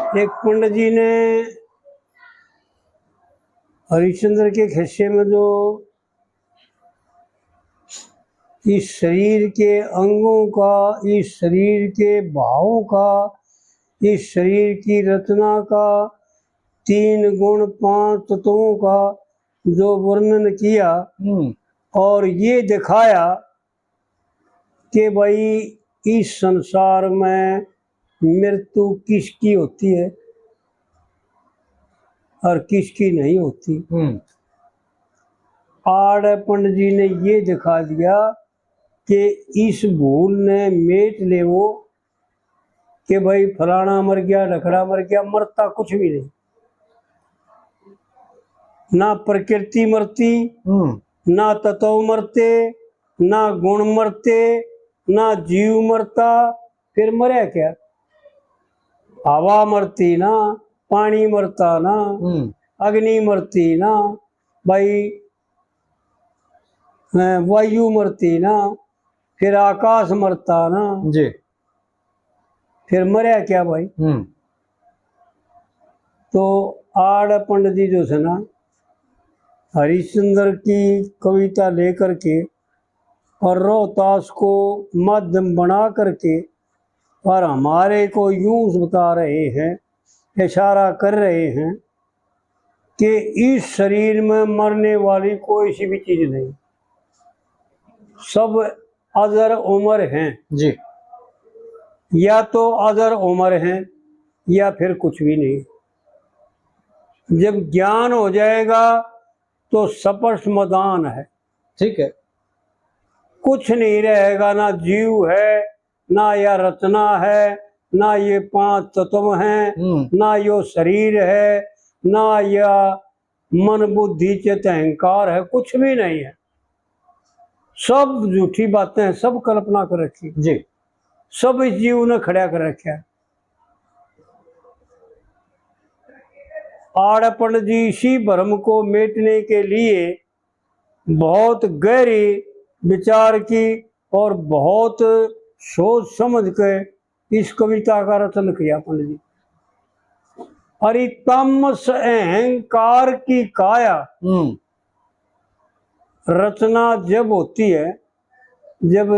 एक पंडित जी ने हरिश्चंद्र के खिस्से में जो इस शरीर के अंगों का, इस शरीर के भावों का, इस शरीर की रचना का, 3 गुण 5 तत्वों का जो वर्णन किया और ये दिखाया कि भाई इस संसार में मृत्यु किसकी होती है और किसकी नहीं होती। आड़ पंडित जी ने ये दिखा दिया कि इस भूल ने मेट ले वो कि भाई फलाना मर गया, ढकड़ा मर गया, मरता कुछ भी नहीं। ना प्रकृति मरती, ना तत्व मरते, ना गुण मरते, ना जीव मरता, फिर मरे क्या? हवा मरती ना, पानी मरता ना, अग्नि मरती ना, भाई वायु मरती ना, फिर आकाश मरता ना जी, फिर मरे क्या भाई? तो आड़ पंडित जी जो है ना, हरिश्चंद्र की कविता लेकर के और रोहतास को माध्यम बना करके और हमारे को यूं बता रहे हैं, इशारा कर रहे हैं कि इस शरीर में मरने वाली कोई सी भी चीज नहीं, सब अजर उमर हैं जी। या तो अजर उमर हैं या फिर कुछ भी नहीं। जब ज्ञान हो जाएगा तो स्पष्ट मैदान है, ठीक है, कुछ नहीं रहेगा, ना जीव है, ना यह रचना है, ना ये 5 तत्व हैं, ना यो शरीर है, ना यह मन बुद्धि चित्त अहंकार है, कुछ भी नहीं है। सब झूठी बातें हैं, सब कल्पना कर रखी जी, सब इस जीव ने खड़ा कर रखा है। आड़ पंडित जी इसी भ्रम को मेटने के लिए बहुत गहरी विचार की और बहुत सोच समझ के इस कविता का रचन किया पंडित जी। अरे तमस अहंकार की काया रचना जब होती है, जब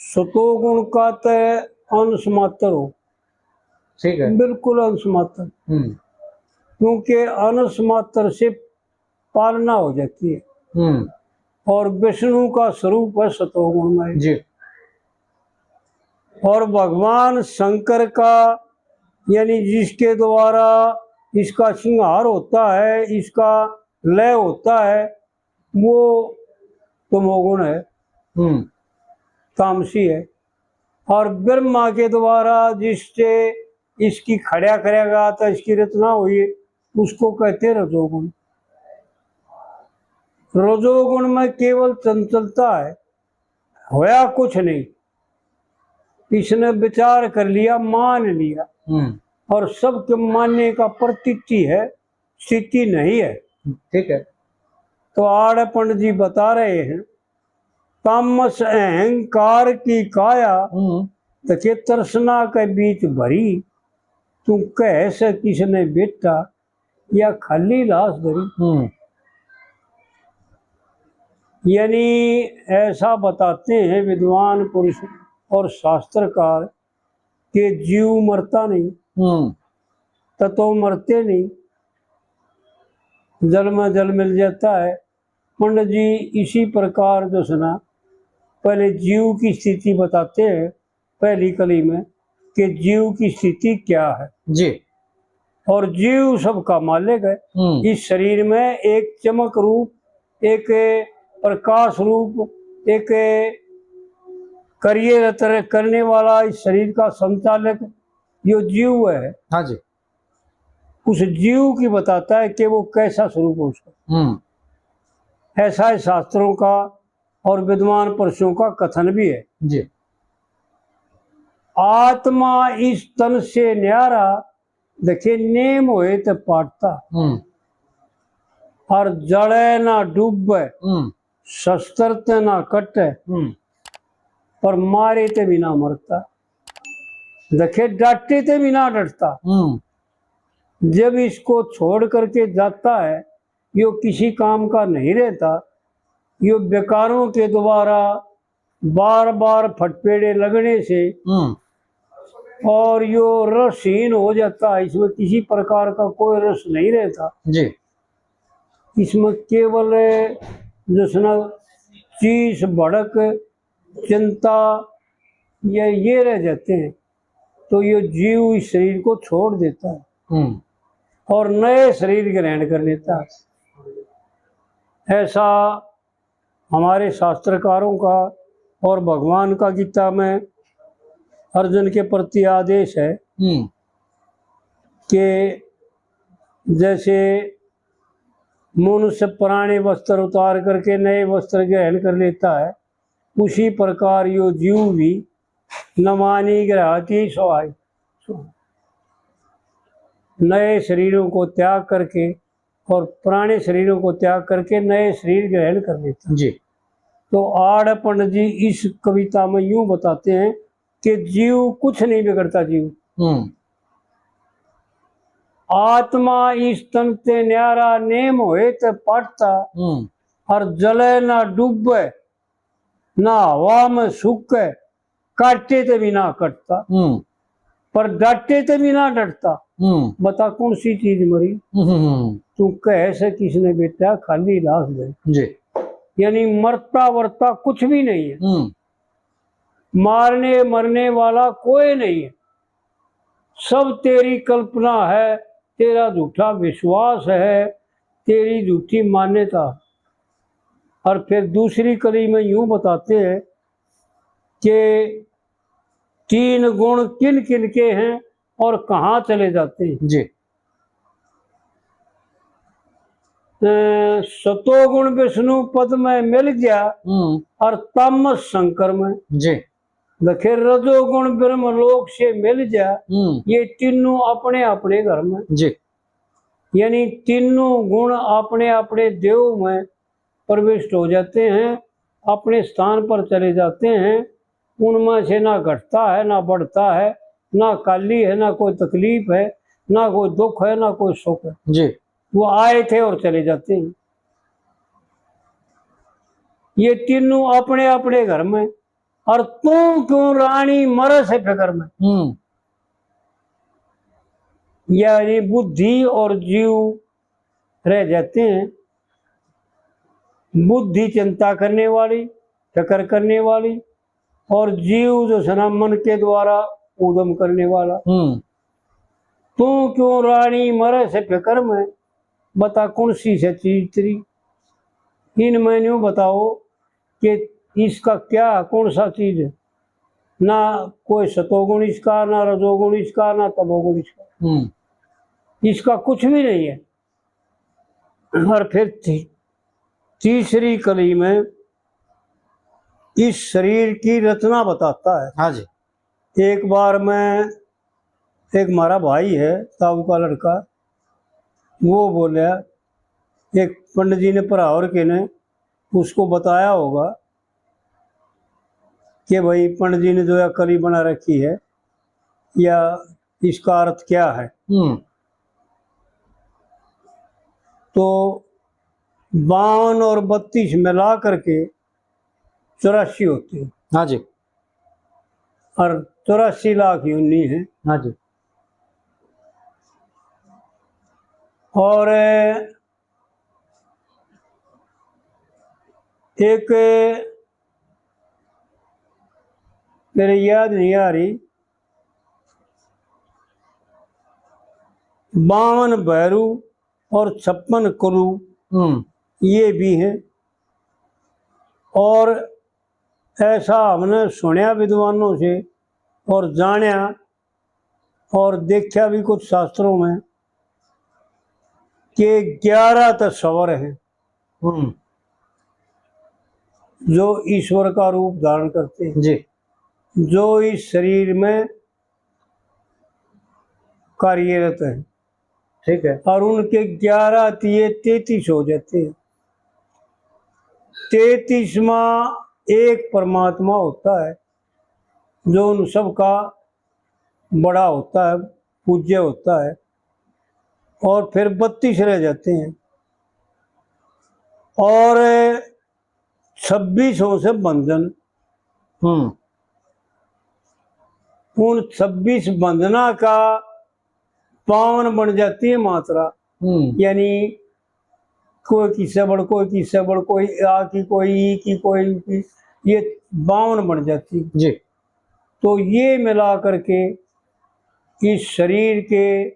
सतोगुण का तय अंश मात्र हो, ठीक है, बिल्कुल अंश मात्र, क्योंकि अंश मात्र से पालना हो जाती है और विष्णु का स्वरूप है सतोगुण जी। और भगवान शंकर का, यानी जिसके द्वारा इसका श्रृंगार होता है, इसका लय होता है, वो तमोगुण है, तामसी है। और ब्रह्मा के द्वारा जिससे इसकी खड़ा करेगा तो इसकी रचना हुई, उसको कहते हैं रजोगुण। रजोगुण में केवल चंचलता है, होया कुछ नहीं, इसने विचार कर लिया, मान लिया, और सबके मानने का प्रतीति है, स्थिति नहीं है, ठीक है। तो आड़ पंडित जी बता रहे हैं, तामस अहंकार की काया तके तर्सना के बीच भरी, तू कह से किसने बेटा या खाली लाश धरी। यानी ऐसा बताते हैं विद्वान पुरुष और शास्त्रकार कि जीव मरता नहीं, तत्व मरते नहीं, जल में जल मिल जाता है। पंडित जी इसी प्रकार जो सुना, पहले जीव की स्थिति बताते हैं पहली कली में कि जीव की स्थिति क्या है जी। और जीव सबका मालिक है। इस शरीर में एक चमक रूप, एक प्रकाश रूप, एक कार्य करने वाला इस शरीर का संचालक जो जीव है, हाँ जी, उस जीव की बताता है कि वो कैसा स्वरूप है उसका। ऐसा है शास्त्रों का और विद्वान पुरुषों का कथन भी है जी। आत्मा इस तन से न्यारा, देखिए नेम होए तो पाटता, और जड़े ना डूबे, शस्त्र ना कटे, पर मारे ते बिना मरता। देखे डांटे थे भी ना डरता। जब इसको छोड़ करके जाता है, यो किसी काम का नहीं रहता, यो बेकारों के द्वारा बार बार फटपेड़े लगने से और यो रसहीन हो जाता है। इसमें किसी प्रकार का कोई रस नहीं रहता जी। इसमें केवल जैसे चीज भड़क चिंता ये रह जाते हैं। तो ये जीव इस शरीर को छोड़ देता है और नए शरीर ग्रहण कर लेता है। ऐसा हमारे शास्त्रकारों का और भगवान का गीता में अर्जुन के प्रति आदेश है कि जैसे मनुष्य पुराने वस्त्र उतार करके नए वस्त्र ग्रहण कर लेता है, उसी प्रकार यो जीव भी नमानि गृहाति स्वाय, नए शरीरों को त्याग करके और पुराने शरीरों को त्याग करके नए शरीर ग्रहण कर लेता जी। तो आड़ पंडित जी इस कविता में यूं बताते हैं कि जीव कुछ नहीं बिगड़ता। जीव आत्मा इस तन ते न्यारा नेम होए ते पाटता, और जले ना डूबे ना हवा में सूखे, काटे ते भी ना कटता, पर डांटे ते भी ना डरता। बता कौन सी चीज मरी तू कह से किसने बेटा खाली लाश गए। यानी मरता वरता कुछ भी नहीं है, मारने मरने वाला कोई नहीं है, सब तेरी कल्पना है, तेरा झूठा विश्वास है, तेरी झूठी मान्यता। और फिर दूसरी कड़ी में यूं बताते हैं कि तीन गुण किन किन के हैं और कहाँ चले जाते हैं जी। सतोगुण विष्णु पद में मिल गया और तमस शंकर में जी। देखे रजोगुण ब्रह्मलोक से मिल जा, ये तीनों अपने अपने घर में जी। यानी तीनों गुण अपने अपने देव में प्रविष्ट हो जाते हैं, अपने स्थान पर चले जाते हैं। उनमें से ना घटता है ना बढ़ता है, ना काली है ना कोई तकलीफ है, ना कोई दुख है ना कोई सुख है जी। वो आए थे और चले जाते हैं। ये तीनों अपने अपने घर में। और तू क्यों रानी मर से फिक्र में, यानी बुद्धि और जीव रह जाते हैं। बुद्धि चिंता करने वाली, फिक्र करने वाली, और जीव जो सना मन के द्वारा उद्यम करने वाला। तू क्यों रानी मरे से फिक्र में, बता कौन सी है चीज तेरी। इन मैन्यू बताओ कि इसका क्या कौन सा चीज है। ना कोई सतोगुण इसका, ना रजोगुण इसका, ना तमोगुण इसका, इसका कुछ भी नहीं है। और फिर तीसरी कली में इस शरीर की रचना बताता है। हाँ जी। एक बार मैं, एक हमारा भाई है ताऊ का लड़का, वो बोला, एक पंडित जी ने परावर के ने उसको बताया होगा कि भाई पंडित जी ने जो है कली बना रखी है, या इसका अर्थ क्या है। तो 52 और 32 मिला करके 84 होते हैं। हाँ जी। और 84 लाख योनि है। हाँ जी। और एक मेरे याद नहीं आ रही, 52 भैरू और 56 कुरु ये भी हैं। और ऐसा हमने सुनया विद्वानों से और जाना और देखा भी कुछ शास्त्रों में कि 11 तस्वर हैं जो ईश्वर का रूप धारण करते हैं जी, जो इस शरीर में कार्यरत है। ठीक है। और उनके 11 तिये 33 हो जाते हैं। 33वां एक परमात्मा होता है जो उन सब का बड़ा होता है, पूज्य होता है, और फिर 32 रह जाते हैं, और 26 से बंधन। उन 26 बंधना का पावन बन जाती है मात्रा। यानी कोई की सबड़, कोई की सबड़, कोई आ की, कोई ई की, कोई ऊ की, ये 52 बन जाती है जी। तो ये मिला करके इस शरीर के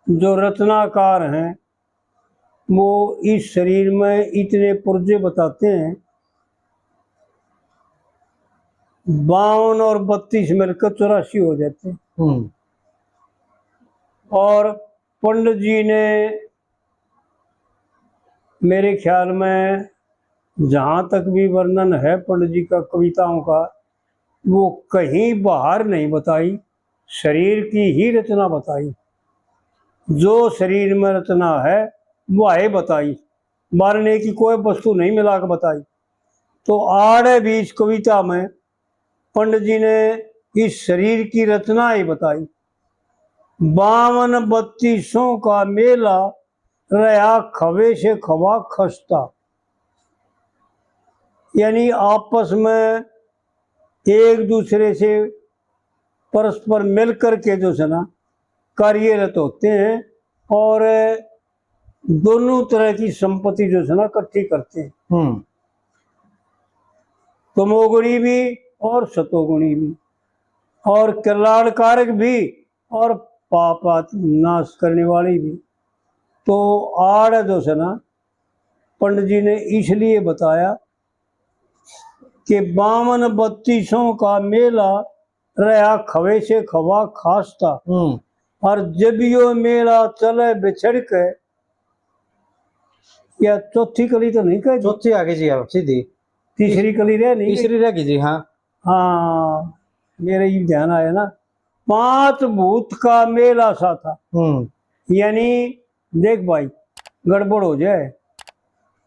जो रत्नाकार हैं वो इस शरीर में इतने पुर्जे बताते हैं। 52 और 32 मिलकर 84 हो जाते हैं। और पंडित जी ने मेरे ख्याल में जहाँ तक भी वर्णन है पंडित जी का कविताओं का, वो कहीं बाहर नहीं बताई, शरीर की ही रचना बताई। जो शरीर में रचना है वह बताई, मारने की कोई वस्तु नहीं मिला कर बताई। तो आड़े बीच कविता में पंडित जी ने इस शरीर की रचना ही बताई। 52 32 का मेला रहा खवे से खवा खस्ता। यानी आपस में एक दूसरे से परस्पर मिल करके जो है ना कार्यरत होते हैं, और दोनों तरह की संपत्ति जो है ना इकट्ठी करते हैं, तमोगुणी भी और सतोगुणी भी, और कल्याणकारक भी और पाप नाश करने वाली भी। तो आड़ जो है ना पंडित जी ने इसलिए बताया कि 52 32 का मेला रहा खवे से खवा खास्ता। और जब यो मेला चले बिछड़ के, या चौथी कली तो नहीं कही, चौथी आगे जी आप सीधी, तीसरी कली रह नहीं, तीसरी रह गई जी। हाँ हाँ, मेरे ये ध्यान आया ना, 5 भूत का मेला सा था। यानी देख भाई गड़बड़ हो जाए,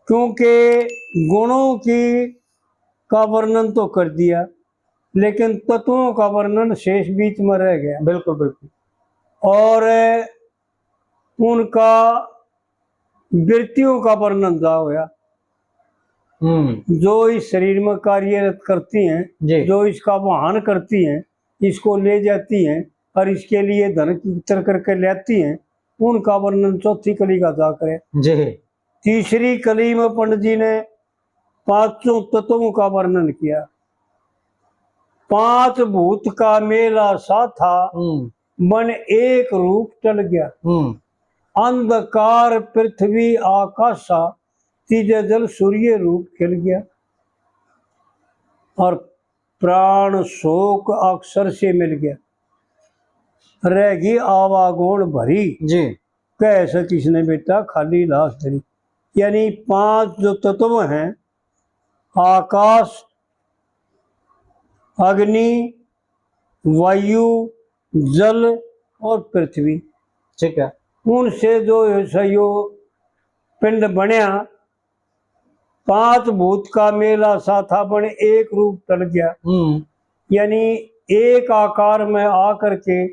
क्योंकि गुणों की का वर्णन तो कर दिया लेकिन तत्वों का वर्णन शेष बीच में रह गया। बिल्कुल बिल्कुल। और उनका वृत्तियों का वर्णन जा होया, जो इस शरीर में कार्यरत करती हैं, जो इसका वाहन करती हैं, इसको ले जाती हैं और इसके लिए धन इकट्ठा करके लाती हैं, उनका वर्णन चौथी कली का जा करे। तीसरी कली में पंडित जी ने 5 तत्वों का वर्णन किया। 5 भूत का मेला सा था, मन एक रूप टल गया। अंधकार पृथ्वी आकाशा, तीजे जल सूर्य रूप खिल गया। और प्राण शोक अक्षर से मिल गया, रहेगी आवागोण भरी जी, कैसे किसने बेटा खाली लाश धरी। यानी 5 जो तत्व हैं, आकाश, अग्नि, वायु, जल और पृथ्वी, ठीक है, उनसे जो सहयोग पिंड बनया, 5 भूत का मेला सा था, बन एक रूप टल गया। यानी एक आकार में आकर के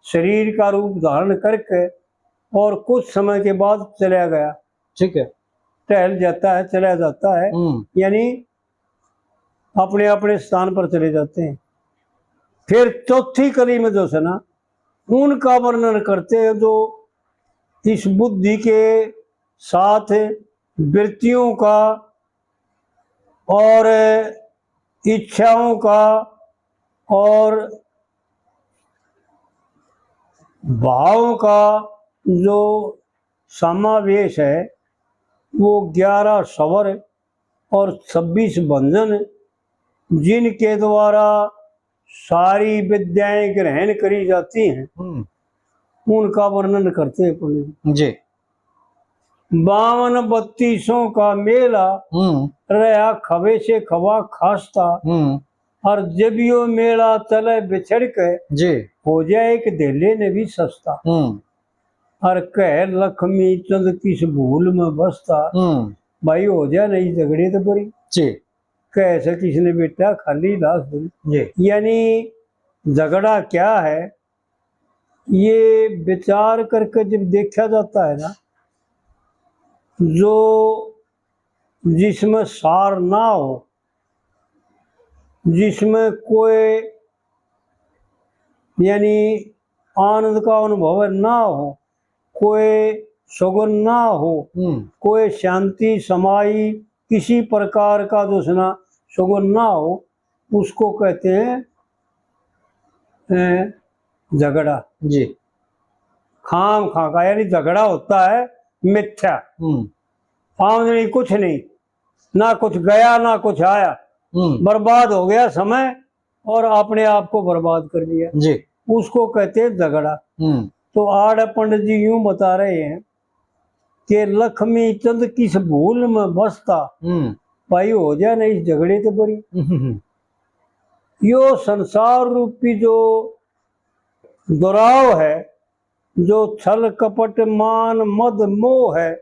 शरीर का रूप धारण करके और कुछ समय के बाद चला गया, ठीक है, टहल जाता है, चला जाता है, यानी अपने अपने स्थान पर चले जाते हैं। फिर चौथी कली में जो है ना उनका वर्णन करते हैं, जो इस बुद्धि के साथ वृत्तियों का और इच्छाओं का और भावों का जो समावेश है, वो 11 स्वर और 26 बंधन, जिनके द्वारा सारी विद्याएं ग्रहण करी जाती हैं, उनका वर्णन करते हैं पंडित जी। 52 32 का मेला रहा खवे से खवा खास्ता। और जब यो मेला चले बिछड़ के जी, हो जाए एक देले ने भी सस्ता। और कह लक्ष्मी चंद किस भूल में बसता, भाई हो जाए नहीं झगड़े तो बड़ी जी, कैसे किसने बेटा खाली लाश धरी। यानी झगड़ा क्या है ये विचार करके जब देखा जाता है ना, जो जिसमें सार ना हो, जिसमें कोई यानी आनंद का अनुभव ना हो, कोई सगुन ना हो, कोई शांति समाई किसी प्रकार का जो सुना सगुन ना हो, उसको कहते हैं झगड़ा। जी। खाम खा का यानी झगड़ा होता है मिथ्या। आमदनी कुछ नहीं, ना कुछ गया ना कुछ आया, बर्बाद हो गया समय और अपने आप को बर्बाद कर दिया जी। उसको कहते हैं झगड़ा। तो आड़ पंडित जी यूं बता रहे हैं कि लक्ष्मी चंद किस भूल में बसता, भाई हो जाए ना इस झगड़े तो बड़ी। यो संसार रूपी जो दुराव है, जो छल कपट मान मद मोह है,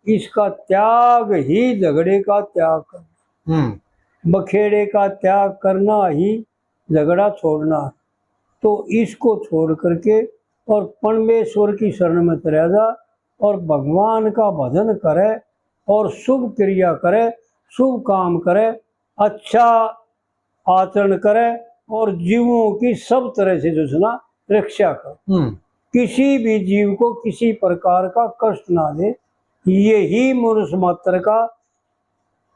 इसका त्याग ही झगड़े का त्याग करना, बखेड़े का त्याग करना ही झगड़ा छोड़ना। तो इसको छोड़ करके और परमेश्वर की शरण में चला जा और भगवान का भजन करे और शुभ क्रिया करे, शुभ काम करे, अच्छा आचरण करे और जीवों की सब तरह से जो सुना रक्षा कर, किसी भी जीव को किसी प्रकार का कष्ट ना दे, यही मनुष्य मात्र का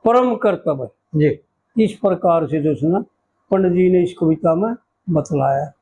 परम कर्तव्य है। जी। इस प्रकार से जो सुना पंडित जी ने इस कविता में बतलाया।